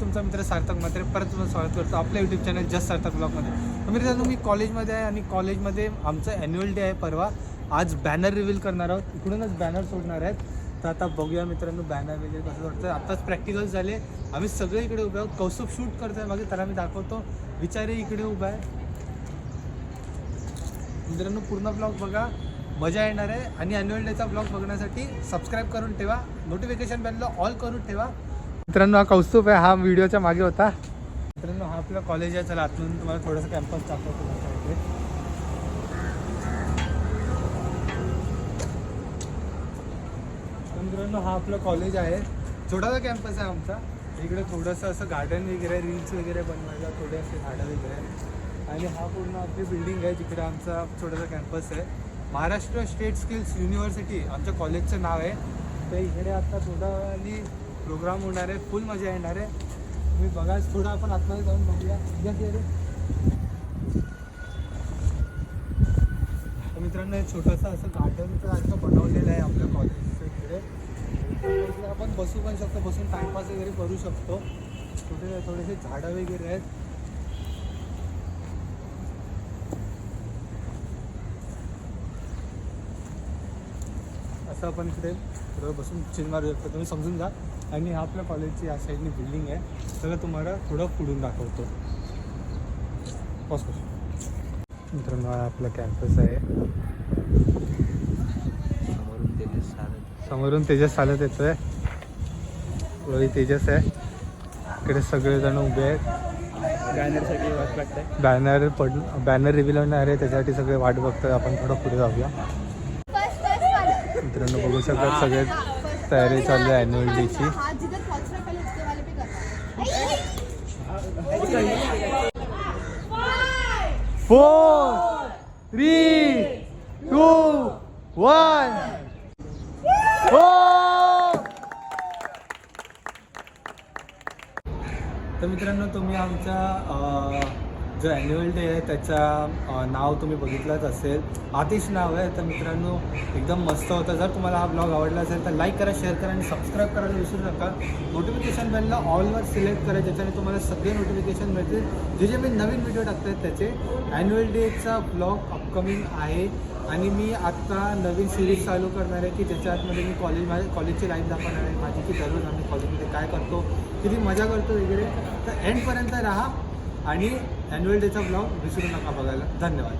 तुमचा मित्र सार्थक मात्रे परत तुम्हाला स्वागत करतो आपल्या यूट्यूब चॅनल जस्ट सार्थक ब्लॉगमध्ये. तर मित्रांनो मी कॉलेजमध्ये आहे आणि कॉलेजमध्ये आमचं ॲन्युअल डे आहे परवा. आज बॅनर रिव्हील करणार आहोत, इकडूनच बॅनर सोडणार आहेत. तर आता बघूया मित्रांनो बॅनर वगैरे कसं वाटतं. आत्ताच प्रॅक्टिकल्स झाले, आम्ही सगळे इकडे उभे आहोत. कौस्तुभ शूट करतो आहे मागे, त्याला मी दाखवतो. विचारे इकडे उभा आहे. मित्रांनो पूर्ण ब्लॉग बघा, मजा येणार आहे. आणि ॲन्युअल डेचा ब्लॉग बघण्यासाठी सबस्क्राईब करून ठेवा, नोटिफिकेशन बेलला ऑल करून ठेवा. मित्रांनो हा कौस्तुभ आहे, हा व्हिडिओच्या मागे होता. मित्रांनो हा आपला कॉलेज आहे. चला आतून तुम्हाला थोडंसं कॅम्पस दाखवतो. मित्रांनो हा आपलं कॉलेज आहे, छोटासा कॅम्पस आहे आमचा. इकडे थोडंसं असं गार्डन वगैरे, रील्स वगैरे बनवायला थोडे असे झाडं वगैरे आहे. आणि हा पूर्ण आपली बिल्डिंग आहे जिकडे आमचा छोटासा कॅम्पस आहे. महाराष्ट्र स्टेट स्किल्स युनिव्हर्सिटी आमच्या कॉलेजचं नाव आहे. तर इकडे आता थोडा वेळाने प्रोग्राम होणार आहे, फुल मजा येणार आहे. तुम्ही बघा, थोडं आपण आतमध्ये जाऊन बघूया. तर मित्रांनो हे छोटंसं असं गार्डनचं असं बनवलेलं आहे आपल्या कॉलेजचं. इकडे आपण बसू पण शकतो, बसून टाईमपास वगैरे करू शकतो. थोडेसे झाडं वगैरे आहेत. असं आपण इकडे थोडं बसून चिल मारू शकतो, तुम्ही समजून जा. आणि हा आपल्या कॉलेजची या साईडनी बिल्डिंग आहे. सगळं तुम्हाला थोडं पुढून दाखवतो. मित्रांनो हा आपला कॅम्पस आहे. समोरून तेजस चालत येतोय. वही तेजस आहे. इकडे सगळेजण उभे आहेत. बॅनरसाठी वाट बघताय. बॅनर रिव्हील होणार आहे, त्याच्यासाठी सगळे वाट बघतोय. आपण थोडं पुढे जाऊया. मित्रांनो बघू शकतात सगळे तयारी चालू आहे ॲन्युअल डेची. 4, 3, 2, 1. तर मित्रांनो तुम्ही आमच्या जो ॲन्युअल डे आहे त्याचा नाव तुम्ही बघितलंच असेल, आतिश नाव आहे. तर मित्रांनो एकदम मस्त होतं. जर तुम्हाला हा ब्लॉग आवडला असेल तर लाईक करा, शेअर करा आणि सबस्क्राईब करायला विसरू नका. नोटिफिकेशन बेलला ऑलवर सिलेक्ट करा, ज्याच्याने तुम्हाला सगळे नोटिफिकेशन मिळतील जे मी नवीन व्हिडिओ टाकतो आहेत त्याचे. ॲन्युअल डेचा ब्लॉग अपकमिंग आहे. आणि मी आत्ता नवीन सिरीज चालू करणार आहे की ज्याच्या आतमध्ये मी माझ्या कॉलेजची लाईफ दाखवणार आहे, माझी की दररोज आम्ही कॉलेजमध्ये काय करतो, किती मजा करतो वगैरे. तर एंडपर्यंत राहा आणि ॲन्युअल डेचा ब्लॉग विसरू नका बघायला. धन्यवाद.